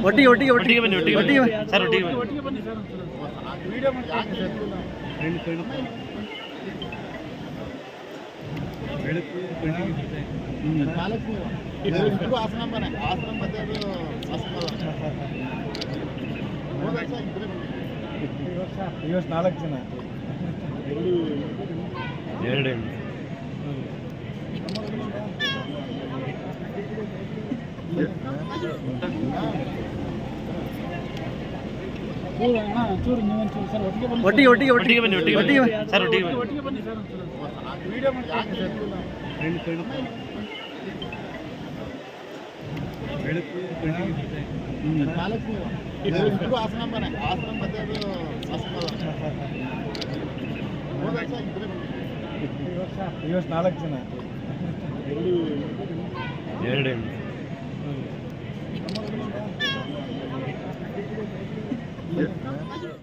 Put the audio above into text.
ಒಟ್ಟಿಗೆ ಒಟ್ಟಿಗೆ ಒಟ್ಟಿಗೆ ಬನ್ನಿ ಒಟ್ಟಿಗೆ ಸರ್ ಒಟ್ಟಿಗೆ ಬನ್ನಿ ಸರ್ ವಿಡಿಯೋ ಆಶ್ರಮ ಮತ್ತೆ ಈ ವರ್ಷ 4 ಜನ ಎರಡು ಒಟ್ಟಿಗೆ ಒಟ್ಟಿಗೆ ಒಟ್ಟಿಗೆ ಬನ್ನಿ ಒಟ್ಟಿಗೆ ಸರ್ ಒಟ್ಟಿಗೆ ಬನ್ನಿ ಸರ್ ವಿಡಿಯೋ ಆಶ್ರಮ ಮತ್ತೆ ಈ ವರ್ಷ 4 ಜನ ಎರಡು